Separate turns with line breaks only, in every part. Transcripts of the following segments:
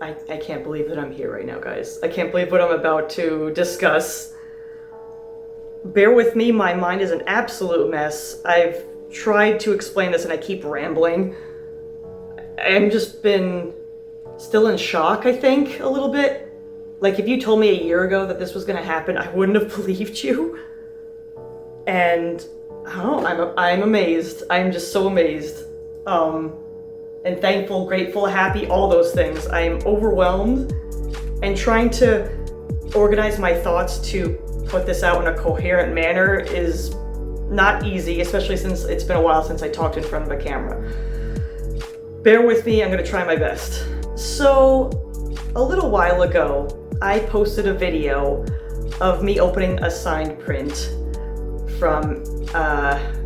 I can't believe that I'm here right now, guys. I can't believe what I'm about to discuss. Bear with me, my mind is an absolute mess. I've tried to explain this and I keep rambling. I'm just been still in shock, I think, a little bit. Like, if you told me a year ago that this was gonna happen, I wouldn't have believed you. And, I don't know, I'm amazed. I'm just so amazed. And thankful, grateful, happy, all those things. I am overwhelmed and trying to organize my thoughts to put this out in a coherent manner is not easy, especially since it's been a while since I talked in front of a camera. Bear with me, I'm gonna try my best. So, a little while ago, I posted a video of me opening a signed print from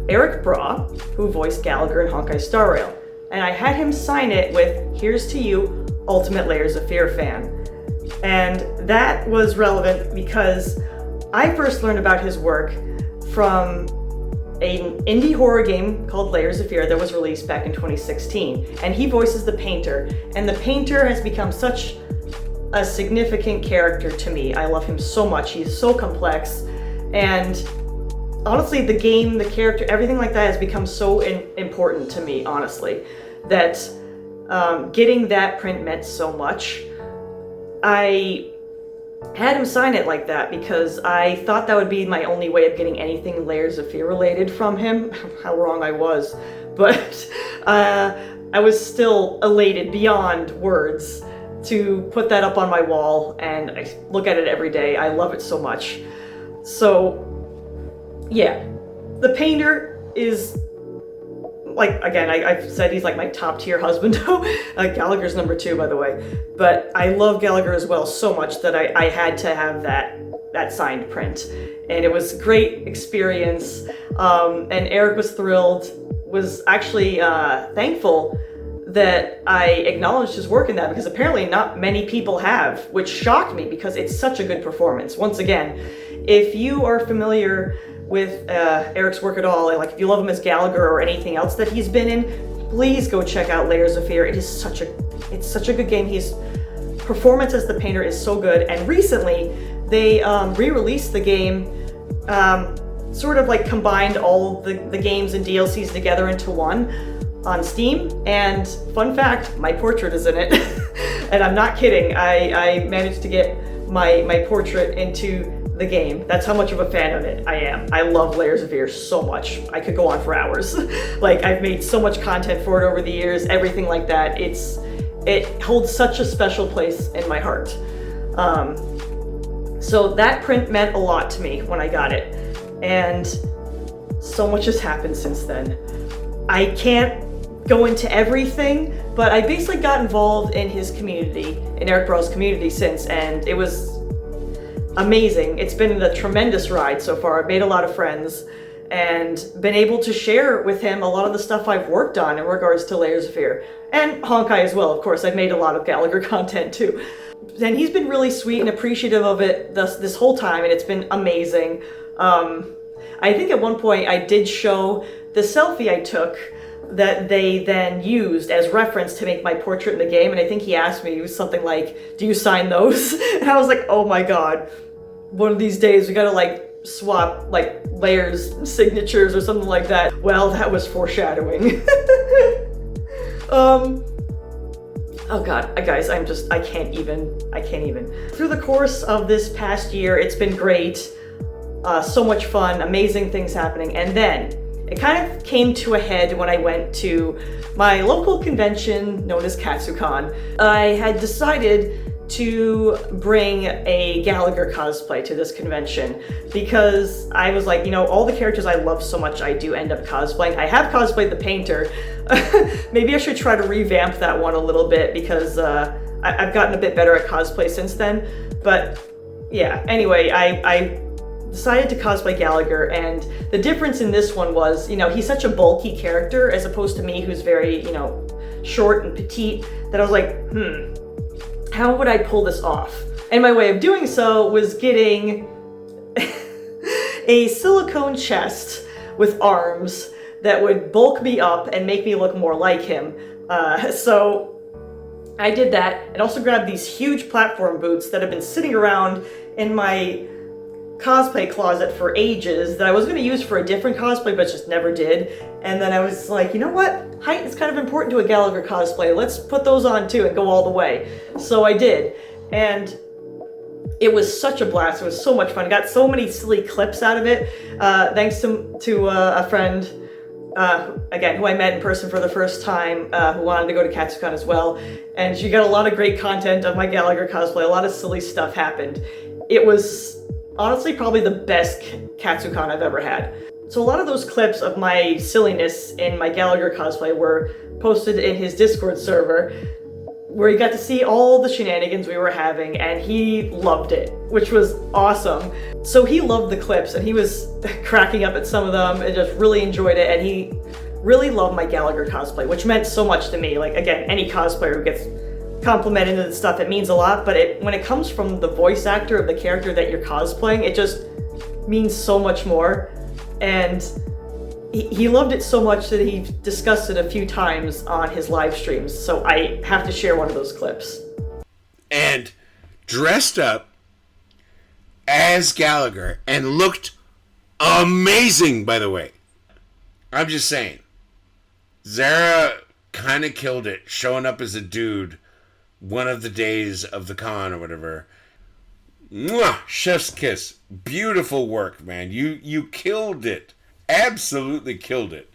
Erik Braa, who voiced Gallagher in Honkai Star Rail. And I had him sign it with, "Here's to you, Ultimate Layers of Fear fan." And that was relevant because I first learned about his work from an indie horror game called Layers of Fear that was released back in 2016. And he voices the Painter. And the Painter has become such a significant character to me. I love him so much. He's so complex. And honestly, the game, the character, everything like that has become so important to me, honestly, that getting that print meant so much. I had him sign it like that because I thought that would be my only way of getting anything Layers of Fear related from him. How wrong I was. But I was still elated beyond words to put that up on my wall, and I look at it every day. I love it so much. So, yeah, the Painter is, like, again, I've said he's like my top tier husband. Gallagher's number 2, by the way. But I love Gallagher as well so much that I had to have that signed print. And it was a great experience. And Erik was thrilled, was actually thankful that I acknowledged his work in that, because apparently not many people have, which shocked me because it's such a good performance. Once again, if you are familiar with Erik's work at all, like if you love him as Gallagher or anything else that he's been in, please go check out Layers of Fear. It's such a good game. His performance as the Painter is so good. And recently they re-released the game, sort of like combined all the games and DLCs together into one on Steam. And fun fact, my portrait is in it. And I'm not kidding. I managed to get my portrait into the game. That's how much of a fan of it I am. I love Layers of Fear so much. I could go on for hours. Like, I've made so much content for it over the years, everything like that. It holds such a special place in my heart. So that print meant a lot to me when I got it. And so much has happened since then. I can't go into everything, but I basically got involved in his community, in Erik Braa's community since, and it was amazing. It's been a tremendous ride so far. I've made a lot of friends and been able to share with him a lot of the stuff I've worked on in regards to Layers of Fear. And Honkai as well, of course. I've made a lot of Gallagher content too. And he's been really sweet and appreciative of it this whole time, and it's been amazing. I think at one point I did show the selfie I took that they then used as reference to make my portrait in the game, and I think he asked me, it was something like, "Do you sign those?" And I was like, oh my god, one of these days we gotta like swap like layers, signatures or something like that. Well, that was foreshadowing. Oh god, guys, I can't even. Through the course of this past year, it's been great. So much fun, amazing things happening, and then it kind of came to a head when I went to my local convention known as KatsuCon. I had decided to bring a Gallagher cosplay to this convention because I was like, you know, all the characters I love so much I do end up cosplaying. I have cosplayed the Painter. Maybe I should try to revamp that one a little bit because I've gotten a bit better at cosplay since then. But yeah, anyway, I decided to cosplay Gallagher, and the difference in this one was, you know, he's such a bulky character as opposed to me who's very, you know, short and petite, that I was like, how would I pull this off? And my way of doing so was getting a silicone chest with arms that would bulk me up and make me look more like him. So I did that, and also grabbed these huge platform boots that have been sitting around in my cosplay closet for ages that I was going to use for a different cosplay, but just never did. And then I was like, you know what? Height is kind of important to a Gallagher cosplay. Let's put those on too and go all the way. So I did. And it was such a blast. It was so much fun. I got so many silly clips out of it. Thanks to a friend, again, who I met in person for the first time, who wanted to go to Katsucon as well. And she got a lot of great content of my Gallagher cosplay. A lot of silly stuff happened. It was honestly probably the best Katsucon I've ever had. So a lot of those clips of my silliness in my Gallagher cosplay were posted in his Discord server, where he got to see all the shenanigans we were having, and he loved it, which was awesome. So he loved the clips, and he was cracking up at some of them and just really enjoyed it, and he really loved my Gallagher cosplay, which meant so much to me. Like, again, any cosplayer who gets complimented and stuff, it means a lot, but when it comes from the voice actor of the character that you're cosplaying, it just means so much more. And he loved it so much that he discussed it a few times on his live streams, so I have to share one of those clips.
And dressed up as Gallagher and looked amazing, by the way. I'm just saying, Zara kind of killed it showing up as a dude one of the days of the con or whatever. Mwah! Chef's kiss. Beautiful work, man. You killed it. Absolutely killed it.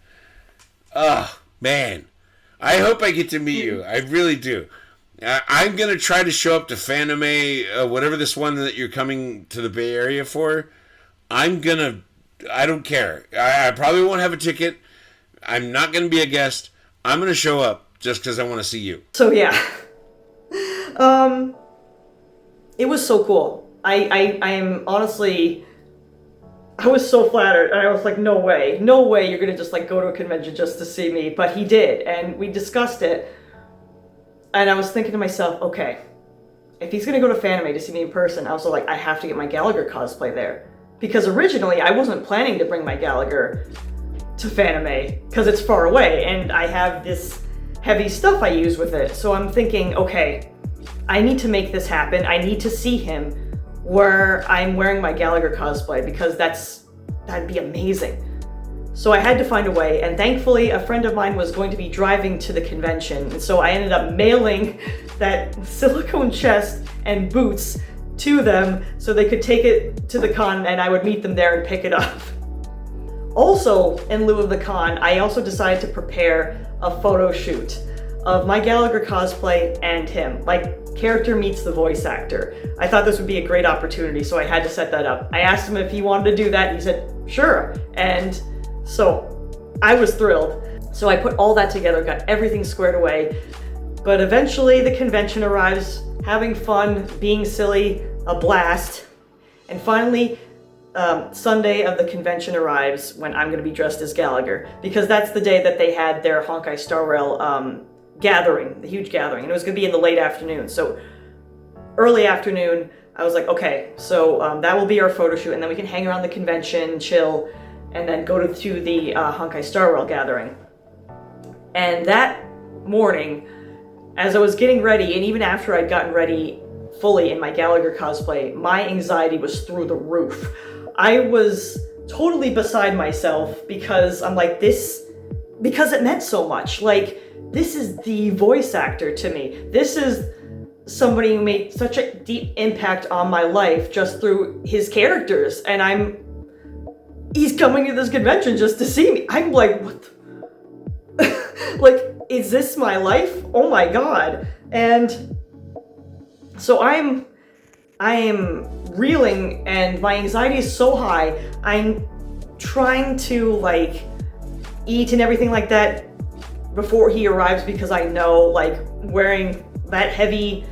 Oh, man. I hope I get to meet you. I really do. I'm going to try to show up to Fanime, whatever this one that you're coming to the Bay Area for. I don't care. I probably won't have a ticket. I'm not going to be a guest. I'm going to show up just because I want to see you.
So, yeah. It was so cool. I am honestly, I was so flattered. I was like, no way you're gonna just like go to a convention just to see me. But he did, and we discussed it. And I was thinking to myself, okay, if he's gonna go to Fanime to see me in person, I was like, I have to get my Gallagher cosplay there. Because originally I wasn't planning to bring my Gallagher to Fanime because it's far away and I have this heavy stuff I use with it. So I'm thinking, okay, I need to make this happen. I need to see him where I'm wearing my Gallagher cosplay because that'd be amazing. So I had to find a way, and thankfully a friend of mine was going to be driving to the convention, and so I ended up mailing that silicone chest and boots to them so they could take it to the con and I would meet them there and pick it up. Also, in lieu of the con, I also decided to prepare a photo shoot of my Gallagher cosplay and him, like character meets the voice actor. I thought this would be a great opportunity, so I had to set that up. I asked him if he wanted to do that, he said, sure, and so I was thrilled. So I put all that together, got everything squared away, but eventually the convention arrives, having fun, being silly, a blast, and finally, Sunday of the convention arrives when I'm going to be dressed as Gallagher, because that's the day that they had their Honkai Star Rail gathering, the huge gathering, and it was going to be in the late afternoon. So early afternoon, I was like, okay, so that will be our photo shoot, and then we can hang around the convention, chill, and then go to the Honkai Star Rail gathering. And that morning, as I was getting ready, and even after I'd gotten ready fully in my Gallagher cosplay, my anxiety was through the roof. I was totally beside myself because I'm like, because it meant so much. Like, this is the voice actor to me. This is somebody who made such a deep impact on my life just through his characters. And he's coming to this convention just to see me. I'm like, what the like, is this my life? Oh my God. And so I am reeling and my anxiety is so high. I'm trying to like eat and everything like that before he arrives because I know like wearing that heavy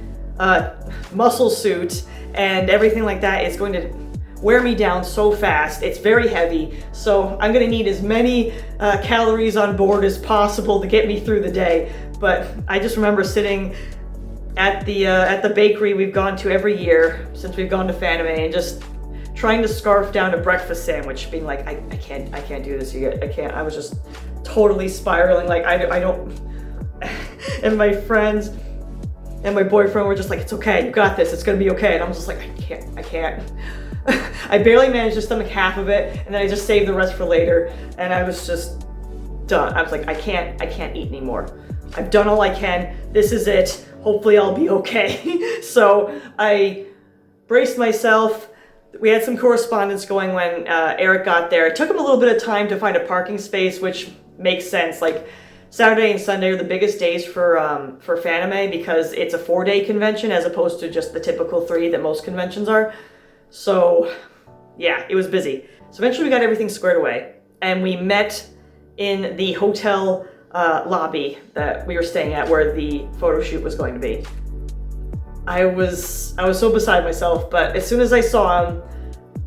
muscle suit and everything like that is going to wear me down so fast. It's very heavy, so I'm gonna need as many calories on board as possible to get me through the day. But I just remember sitting at the bakery we've gone to every year since we've gone to Fanime and just trying to scarf down a breakfast sandwich, being like, I can't do this. I can't. I was just totally spiraling. Like I don't. And my friends and my boyfriend were just like, it's okay, you got this, it's gonna be okay. And I was just like, I can't. I barely managed to stomach half of it, and then I just saved the rest for later, and I was just done. I was like, I can't eat anymore. I've done all I can, this is it, hopefully I'll be okay. So I braced myself. We had some correspondence going when Eric got there. It took him a little bit of time to find a parking space, which makes sense. Like, Saturday and Sunday are the biggest days for Fanime because it's a 4-day convention as opposed to just the typical 3 that most conventions are. So yeah, it was busy. So eventually we got everything squared away and we met in the hotel lobby that we were staying at where the photo shoot was going to be. I was so beside myself, but as soon as I saw him,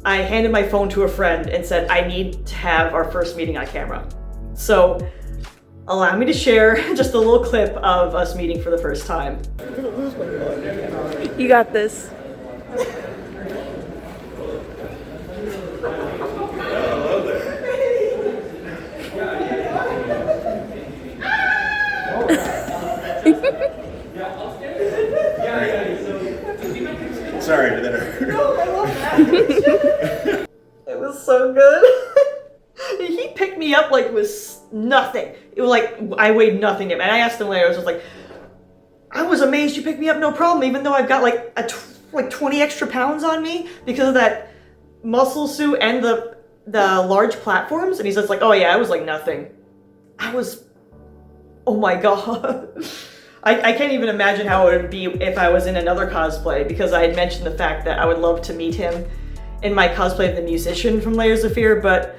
I handed my phone to a friend and said, I need to have our first meeting on camera. So allow me to share just a little clip of us meeting for the first time.
You got this.
Sorry, did that hurt?
No, I love that. It was so good. He picked me up like it was nothing. It was like I weighed nothing to him. And I asked him later, I was just like, I was amazed you picked me up no problem, even though I've got like 20 extra pounds on me because of that muscle suit and the large platforms. And he's just like, oh yeah, I was like nothing. Oh my god. I can't even imagine how it would be if I was in another cosplay, because I had mentioned the fact that I would love to meet him in my cosplay of the musician from Layers of Fear, but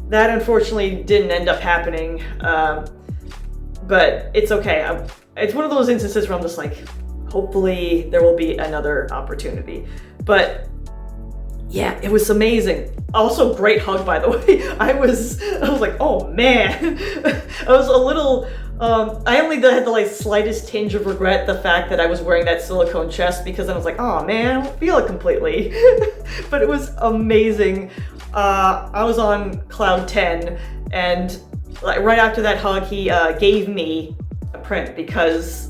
that unfortunately didn't end up happening. But it's okay. It's one of those instances where I'm just like, hopefully there will be another opportunity. But yeah, it was amazing. Also, great hug, by the way. I was like, oh man. I was a little, I only had the like slightest tinge of regret the fact that I was wearing that silicone chest, because I was like, oh man, I don't feel it completely. But it was amazing. I was on cloud 10, and like right after that hug, he gave me a print because,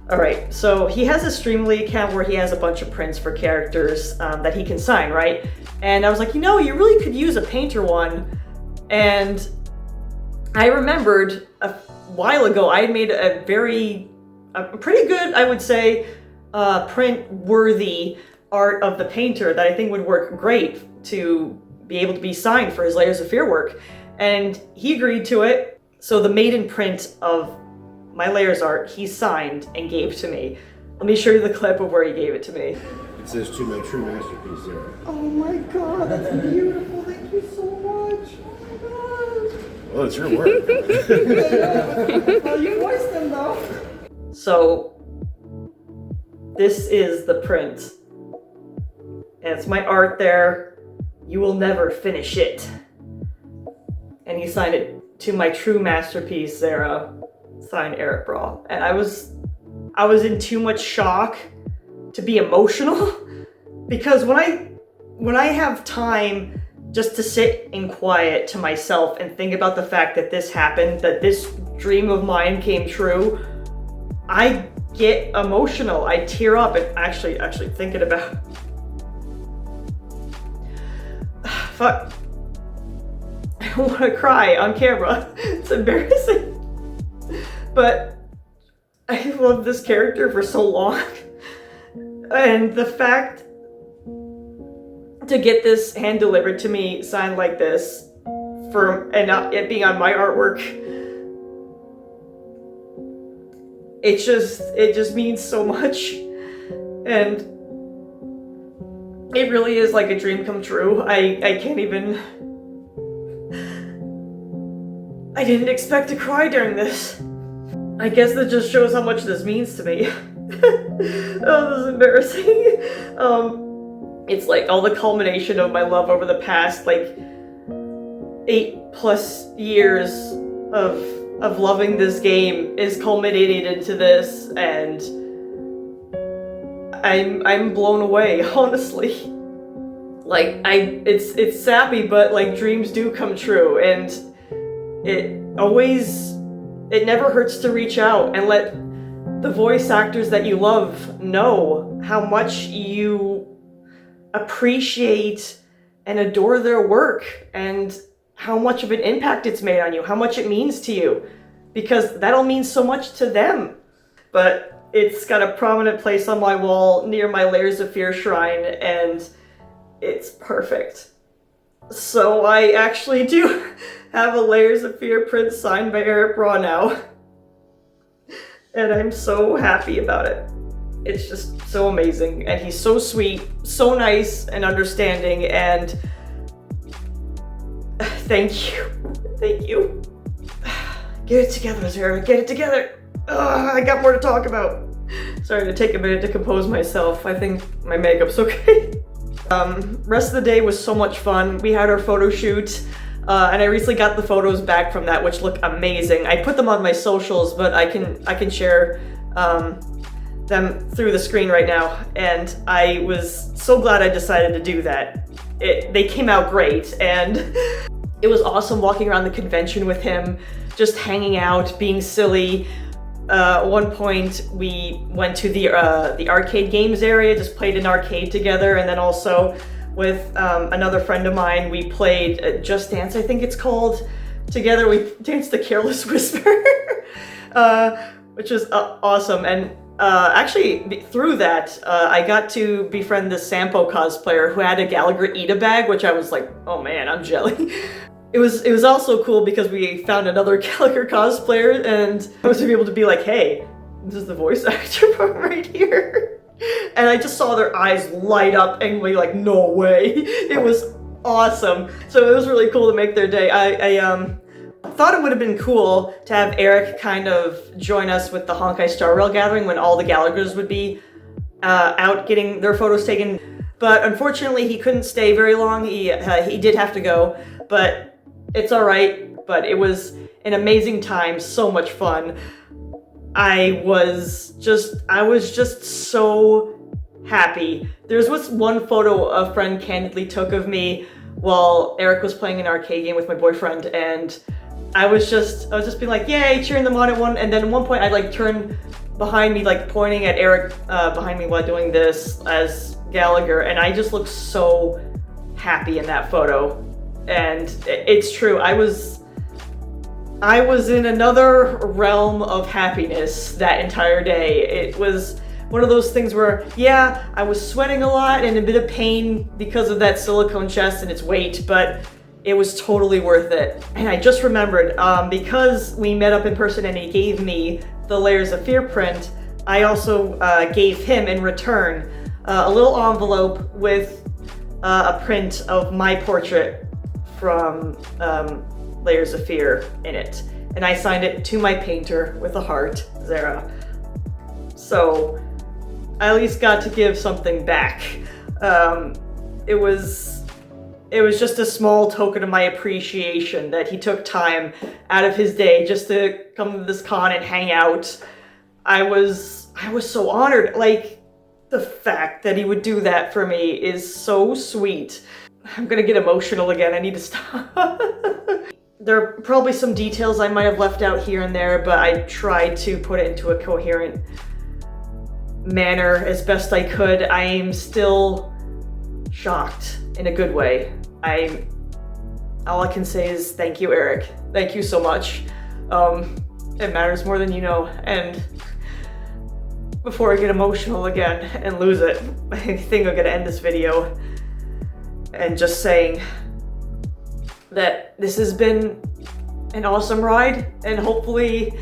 all right, so he has a Streamly account where he has a bunch of prints for characters that he can sign, right? And I was like, you know, you really could use a painter one. And I remembered a while ago, I had made a pretty good, I would say, print-worthy art of the painter that I think would work great to be able to be signed for his Layers of Fear work. And he agreed to it. So the maiden print of my Layers art, he signed and gave to me. Let me show you the clip of where he gave it to me.
It says to my true masterpiece there.
Oh my god, that's beautiful. Thank you so much. Oh my god.
Well, it's your work.
Well, you voiced them though. So, this is the print. And it's my art there. You will never finish it. And he signed it to my true masterpiece, Sarah. Signed Erik Braa. And I was in too much shock to be emotional, because when I have time just to sit in quiet to myself and think about the fact that this happened, that this dream of mine came true, I get emotional. I tear up, and actually thinking about fuck. I don't want to cry on camera. It's embarrassing. But I loved this character for so long. And the fact to get this hand delivered to me, signed like this, and it being on my artwork, it just means so much. And it really is like a dream come true. I can't even... I didn't expect to cry during this. I guess that just shows how much this means to me. Oh, this is embarrassing. It's like all the culmination of my love over the past like 8+ years of loving this game is culminated into this, and I'm blown away, honestly. Like it's sappy, but like dreams do come true, and it never hurts to reach out and let the voice actors that you love know how much you appreciate and adore their work and how much of an impact it's made on you, how much it means to you, because that'll mean so much to them. But it's got a prominent place on my wall near my Layers of Fear shrine, and it's perfect. So I actually do have a Layers of Fear print signed by Erik Braa now. And I'm so happy about it. It's just so amazing. And he's so sweet, so nice and understanding, and thank you. Thank you. Get it together, Zara. Get it together. I got more to talk about. Sorry to take a minute to compose myself. I think my makeup's okay. Rest of the day was so much fun. We had our photo shoot, and I recently got the photos back from that, which look amazing. I put them on my socials, but I can share them through the screen right now, and I was so glad I decided to do that. They came out great, and it was awesome walking around the convention with him, just hanging out, being silly. At one point, we went to the arcade games area, just played an arcade together, and then also with another friend of mine, we played Just Dance, I think it's called. Together, we danced the Careless Whisper, which was awesome. And actually, through that, I got to befriend this Sampo cosplayer who had a Gallagher Ida bag, which I was like, oh man, I'm jelly. It was also cool because we found another Gallagher cosplayer, and I was able to be like, hey, this is the voice actor from right here. And I just saw their eyes light up and be like, no way. It was awesome. So it was really cool to make their day. I thought it would have been cool to have Erik kind of join us with the Honkai Star Rail gathering when all the Gallaghers would be out getting their photos taken. But unfortunately, he couldn't stay very long. He did have to go, but it's all right. But it was an amazing time, so much fun. I was just so happy. There's one photo a friend candidly took of me while Erik was playing an arcade game with my boyfriend, and I was just being like, yay, cheering them on at one, and then at one point I'd like turn behind me, like pointing at Erik behind me while doing this as Gallagher, and I just looked so happy in that photo. And it's true, I was in another realm of happiness that entire day. It was one of those things where, yeah, I was sweating a lot and a bit of pain because of that silicone chest and its weight, but it was totally worth it. And I just remembered, because we met up in person and he gave me the Layers of Fear print, I also gave him in return a little envelope with a print of my portrait from Layers of Fear in it. And I signed it to my painter with a heart, Zara. So I at least got to give something back. It was just a small token of my appreciation that he took time out of his day just to come to this con and hang out. I was so honored. Like, the fact that he would do that for me is so sweet. I'm gonna get emotional again, I need to stop. There are probably some details I might have left out here and there, but I tried to put it into a coherent manner as best I could. I am still shocked in a good way. All I can say is thank you, Erik. Thank you so much. It matters more than you know, and before I get emotional again and lose it, I think I'm gonna end this video and just saying that this has been an awesome ride, and hopefully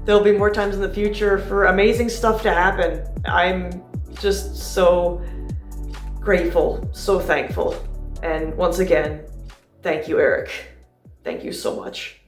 there'll be more times in the future for amazing stuff to happen. I'm just so grateful, so thankful. And once again, thank you, Erik. Thank you so much.